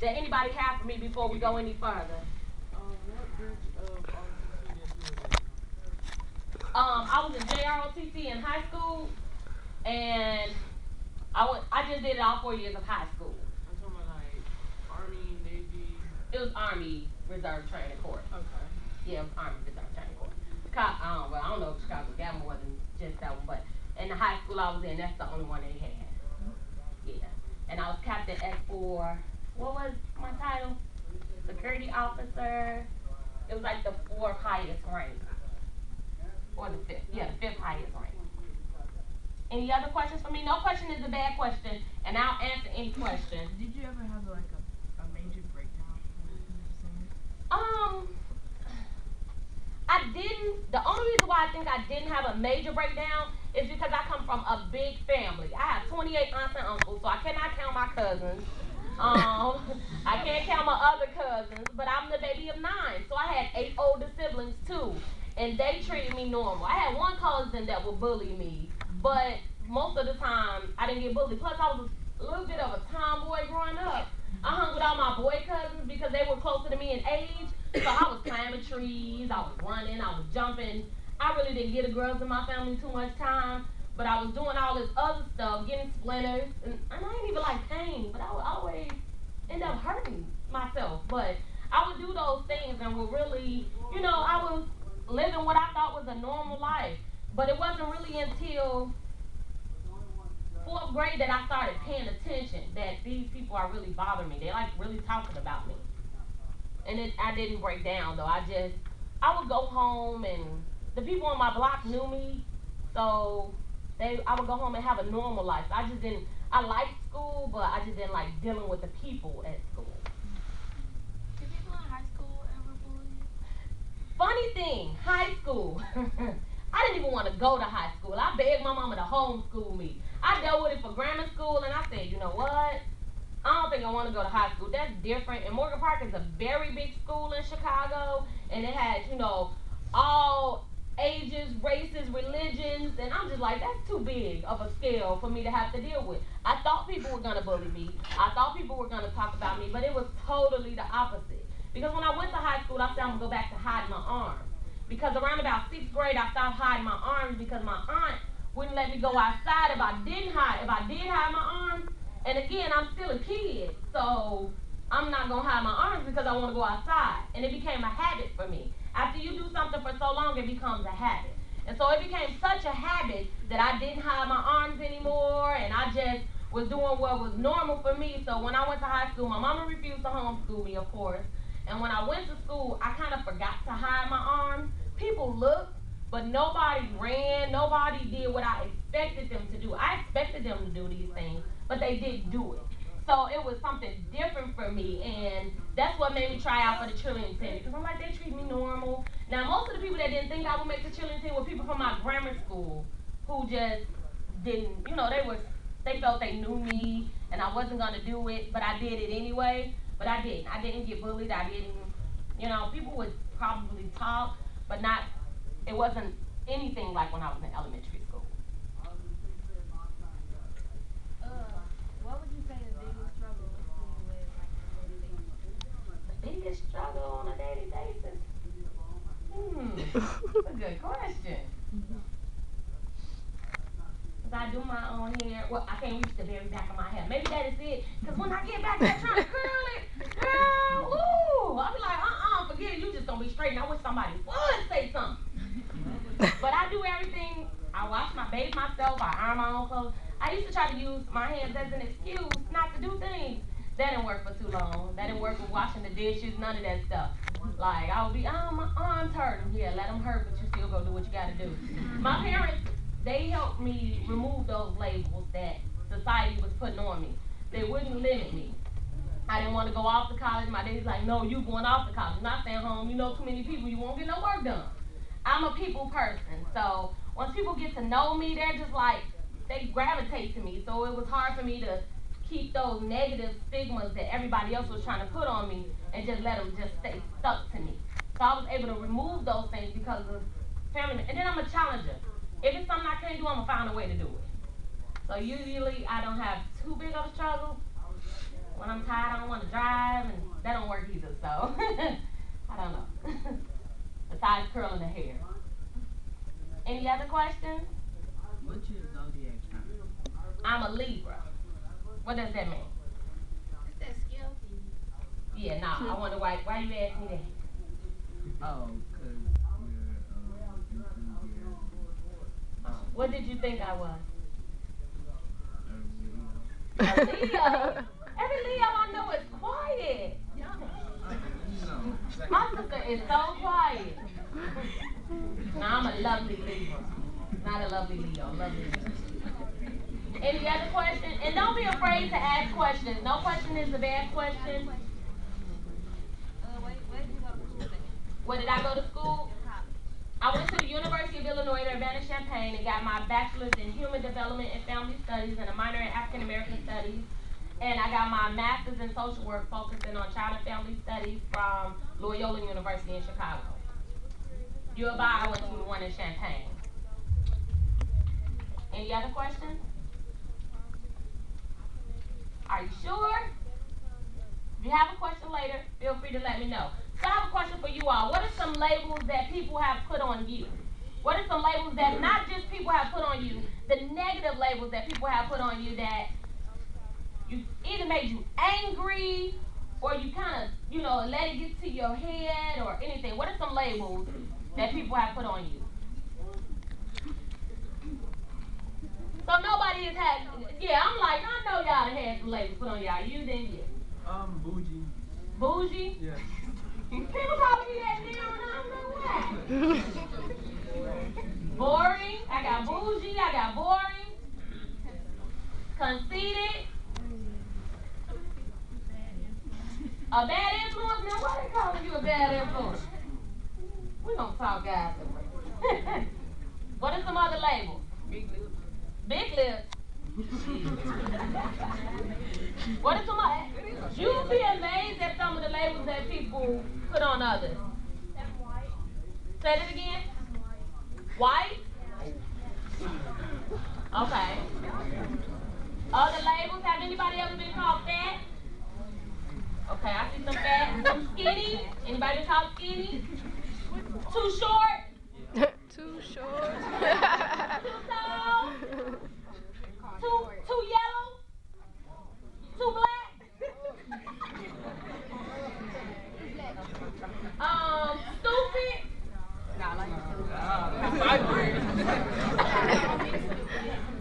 that anybody have for me before we go any further? What branch of ROTC that you was I was in JROTC in high school, and I just did it all 4 years of high school. I'm talking about like Army, Navy. It was Army Reserve Training Corps. Okay. Yeah, it was Army Reserve Training Corps. Well, I don't know if Chicago got more than just that one, but in the high school I was in, that's the only one they had. Yeah. And I was Captain S4. What was my title? Security officer. It was like the fourth highest rank. Or the fifth. Yeah, the fifth highest rank. Any other questions for me? No question is a bad question, and I'll answer any question. Did you ever have like a major breakdown? Um, I didn't. The only reason why I think I didn't have a major breakdown is because I come from a big family. I have 28 aunts and uncles, so I cannot count my cousins. Um, I can't count my other cousins, but I'm the baby of 9, so I had 8 older siblings too, and they treated me normal. I had one cousin that would bully me, but most of the time I didn't get bullied. Plus, I was a little bit of a tomboy growing up. I hung with all my boy cousins because they were closer to me in age. So I was climbing trees, I was running, I was jumping. I really didn't give the girls in my family too much time, but I was doing all this other stuff, getting splinters, and I didn't even like pain, but I would always end up hurting myself. But I would do those things and would really, I was living what I thought was a normal life. But it wasn't really until fourth grade that I started paying attention that these people are really bothering me. They like really talking about me. And I didn't break down though. I would go home and the people on my block knew me, so I would go home and have a normal life. I just didn't. I liked school, but I just didn't like dealing with the people at school. Did people in high school ever bully you? Funny thing, high school. I didn't even want to go to high school. I begged my mama to homeschool me. I dealt with it for grammar school, and I said, you know what? I don't think I want to go to high school. That's different. And Morgan Park is a very big school in Chicago, and it has, all ages, races, religions, and I'm just like, that's too big of a scale for me to have to deal with. I thought people were gonna bully me. I thought people were gonna talk about me, but it was totally the opposite. Because when I went to high school, I said I'm gonna go back to hiding my arms. Because around about 6th grade, I stopped hiding my arms because my aunt wouldn't let me go outside if I didn't hide. If I did hide my arms, and again, I'm still a kid, so I'm not gonna hide my arms because I want to go outside. And it became a habit for me. After you do something for so long, it becomes a habit. And so it became such a habit that I didn't hide my arms anymore, and I just was doing what was normal for me. So when I went to high school, my mama refused to homeschool me, of course. And when I went to school, I kind of forgot to hide my arms. People looked, but nobody ran. Nobody did what I expected them to do. I expected them to do these things, but they didn't do it. So it was something different for me, and that's what made me try out for the cheerleading team. Because I'm like, they treat me normal. Now, most of the people that didn't think I would make the cheerleading team were people from my grammar school who just didn't, they felt they knew me, and I wasn't gonna do it, but I did it anyway. But I didn't. I didn't get bullied. I didn't, people would probably talk, but not, it wasn't anything like when I was in elementary school. What would you say the biggest struggle when you live like on a daily basis? The biggest struggle on a daily basis? That's a good question. Because I do my own hair. Well, I can't reach the very back of my hair. Maybe that is it. Because when I get back there trying to curl it, girl, ooh, I'll be like, forget it. You just going to be straight. And I wish somebody would say something. But I do everything. I bathe myself. I iron my own clothes. I used to try to use my hands as an excuse not to do things. That didn't work for too long. That didn't work with washing the dishes, none of that stuff. Like, I would be, my arms hurt. Yeah, let them hurt, but you still go do what you got to do. My parents, they helped me remove those labels that society was putting on me. They wouldn't limit me. I didn't want to go off to college. My daddy's like, no, you going off to college. Not staying home. You know too many people. You won't get no work done. I'm a people person. So once people get to know me, they're just like, they gravitate to me. So it was hard for me to keep those negative stigmas that everybody else was trying to put on me and just let them just stay stuck to me. So I was able to remove those things because of family. And then I'm a challenger. If it's something I can't do, I'm going to find a way to do it. So usually I don't have too big of a struggle. When I'm tired, I don't want to drive, and that don't work either. So I don't know. Besides curling the hair. Any other questions? What's your zodiac sign? I'm a Libra. What does that mean? It's that skill thing. Yeah, nah. I wonder why you asked me that. Oh, cause you're What did you think I was? a A Leo. Every Leo I know is quiet. My sister is so quiet. Now I'm a lovely Libra. Not a lovely Leo, lovely Leo. Any other questions? And don't be afraid to ask questions. No question is a bad question. Where did you go to school at? Where did I go to school? College. I went to the University of Illinois at Urbana-Champaign and got my bachelor's in Human Development and Family Studies and a minor in African American Studies. And I got my master's in social work focusing on child and family studies from Loyola University in Chicago. U of I went to the one in Champaign. Any other questions? Are you sure? If you have a question later, feel free to let me know. So I have a question for you all. What are some labels that people have put on you? What are some labels that not just people have put on you, the negative labels that people have put on you that you either made you angry or you kind of, let it get to your head or anything? What are some labels that people have put on you? So nobody has had, I'm like, I know y'all had some labels put on y'all. You didn't get. bougie. Bougie? Yeah. People call me that now and I don't know why. Boring. I got bougie. I got boring. Conceited. A bad influence? Now why they calling you a bad influence? We don't talk guys. What are some other labels? Big lips. Big lips. What are some other? You'll be amazed at some of the labels that people put on others. Say it again. White? Okay. Other labels? Have anybody ever been called fat? Okay, I see some fat. Some skinny? Anybody been called skinny? Too short? Too short. Too tall? Too yellow? Too black? Stupid?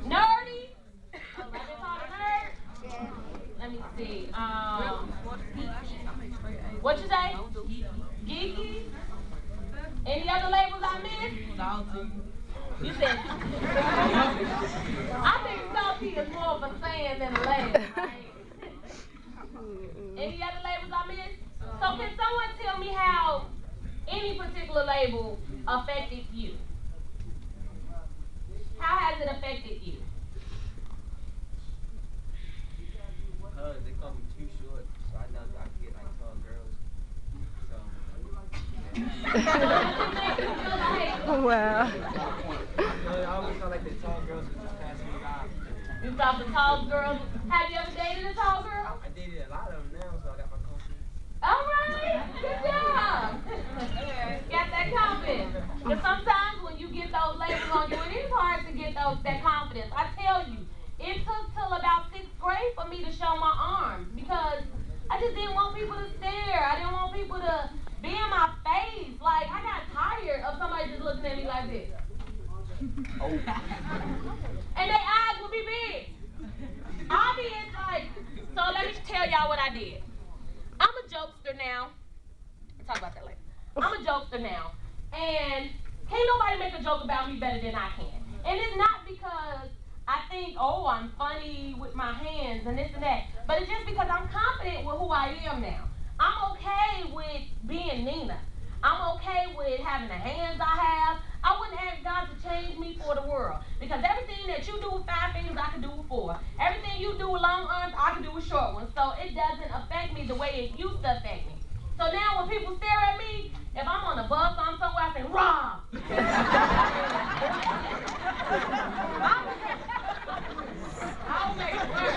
Nerdy? I've been called a nerd? Let me see. What you say? Geeky? Any other labels I missed? Salty. You said. I think salty is more of a saying than a label, right? Any other labels I missed? So can someone tell me how any particular label affected you? How has it affected you? They call me too short, so I know I can get like tall girls. Wow. I always felt like the tall girls would just pass me by. You thought the tall girls. Have you ever dated a tall girl? I dated a lot of them now, so I got my confidence. All right, good job. Got that confidence. Because sometimes when you get those labels on you, it is hard to get that confidence. I tell you, it took till about 6th grade for me to show my arms because I just didn't want people to stare. I didn't want people to be in my face. Like, I got tired of somebody just looking at me like this. Oh. And their eyes would be big. I'll be like, so let me tell y'all what I did. I'm a jokester now. I'll talk about that later. I'm a jokester now. And can't nobody make a joke about me better than I can. And it's not because I think, I'm funny with my hands and this and that. But it's just because I'm confident with who I am now. I'm okay with being Nina. I'm okay with having the hands I have. I wouldn't ask God to change me for the world. Because everything that you do with 5 fingers, I can do with 4. Everything you do with long arms, I can do with short ones. So it doesn't affect me the way it used to affect me. So now when people stare at me, if I'm on a bus or I'm somewhere, I say, "Rob!" I'll make it work.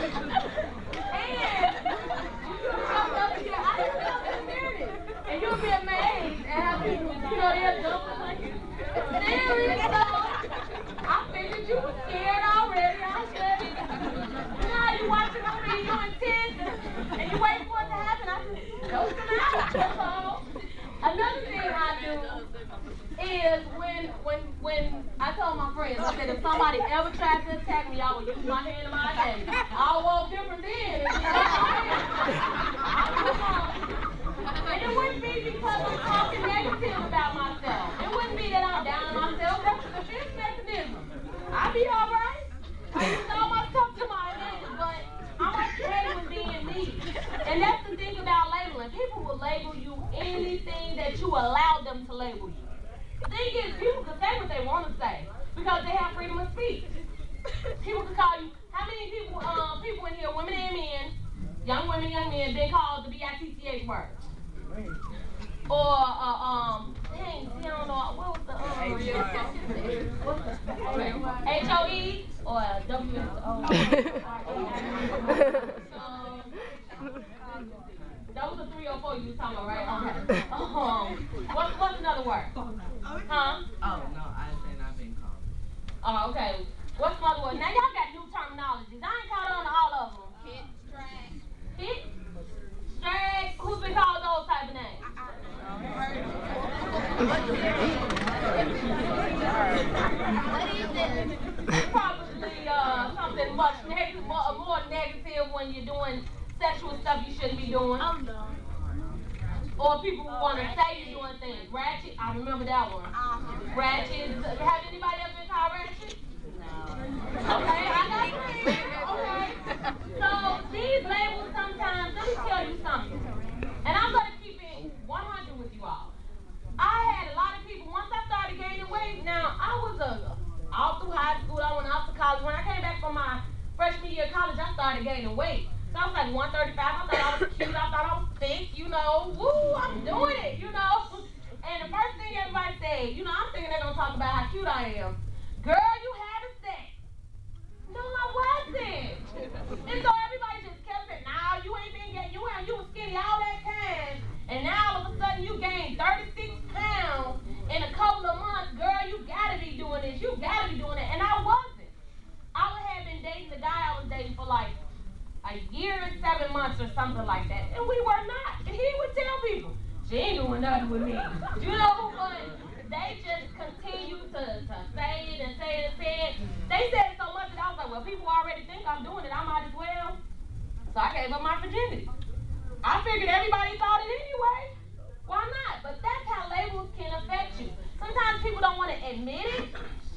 And And that's the thing about labeling. People will label you anything that you allow them to label you. The thing is, people can say what they want to say because they have freedom of speech. People can call you. How many people in here, women and men, young women, young men, been called the BITCH word? Or dang, see, I don't know what was the what's the HOE or WSO? Those are 3 or 4 you was talking about, right? Okay. What's another word? Huh? Oh, no, I said I've been called. Oh, okay. What's another word? Now y'all got new terminologies. I ain't caught on to all of them. Hit? Strag? Who's been called those type of names? Probably something much negative, more negative when you're doing sexual stuff you shouldn't be doing. Or people who want to say you're doing things. Ratchet, I remember that one. Ratchet, have anybody ever been called ratchet? Okay, I got 3. Okay. So these labels sometimes, let me tell you something. And I'm going to keep it 100 with you all. I had a lot of people, once I started gaining weight, now I was all through high school, I went off to college. When I came back from my freshman year of college, I started gaining weight. So I was like 135, I thought I was cute, I thought I was thick, you know, woo, I'm doing it, you know. And the first thing everybody said, you know, I'm thinking they're going to talk about how cute I am. Girl, you having sex. No, I wasn't. And so everybody just kept saying, nah, you ain't been getting, you was skinny all that time. And now all of a sudden you gained 36 pounds in a couple of months. Girl, you gotta be doing this. You gotta be doing that. And I wasn't. I had been dating the guy I was dating for like a year and 7 months or something like that. And we were not. And he would tell people, she ain't doing nothing with me. You know, but they just continue to say it and say it and say it. They said it so much that I was like, well, people already think I'm doing it. I might as well. So I gave up my virginity. I figured everybody thought it anyway. Why not? But that's how labels can affect you. Sometimes people don't want to admit it.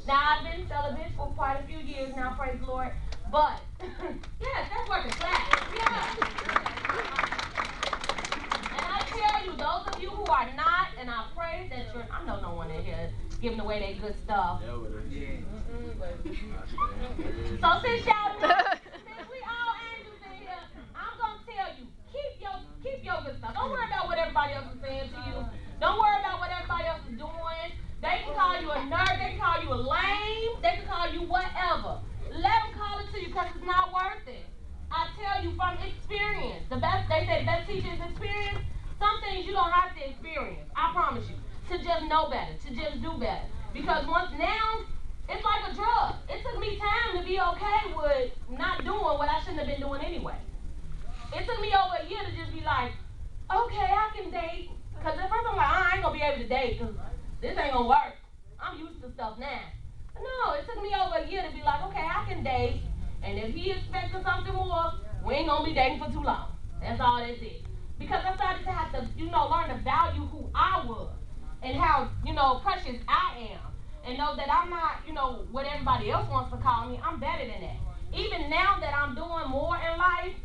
Now, I've been celibate for quite a few years now, praise the Lord. But, yes, that's working class. Yeah. And I tell you, those of you who are not, and I pray that you're, I know no one in here giving away their good stuff. Yeah. So since y'all know, since we all angels in here, I'm going to tell you, keep your good stuff. Don't worry about what everybody else is saying to you. Don't worry about what everybody else is doing. They can call you a nerd. They can call you a lame. They can call you whatever. Let them call it to you because it's not worth it. I tell you from experience. They say the best teacher is experience. Some things you don't have to experience. I promise you. To just know better. To just do better. Because once now, it's like a drug. It took me time to be okay with not doing what I shouldn't have been doing anyway. It took me over a year to just be like, okay, I can date. Because at first I'm like, I ain't going to be able to date because this ain't going to work. I'm used to stuff now. But no, it took me over a year to be like, okay, I can date. And if he expecting something more, we ain't going to be dating for too long. That's all that's it. Because I started to have to, learn to value who I was. And how, precious I am. And know that I'm not, what everybody else wants to call me. I'm better than that. Even now that I'm doing more in life,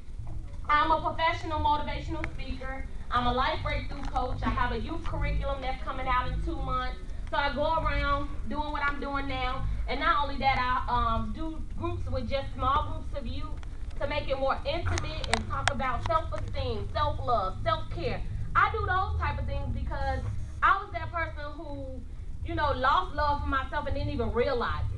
I'm a professional motivational speaker. I'm a life breakthrough coach. I have a youth curriculum that's coming out in 2 months. So I go around doing what I'm doing now. And not only that, I do groups with just small groups of youth to make it more intimate and talk about self-esteem, self-love, self-care. I do those type of things because I was that person who, lost love for myself and didn't even realize it.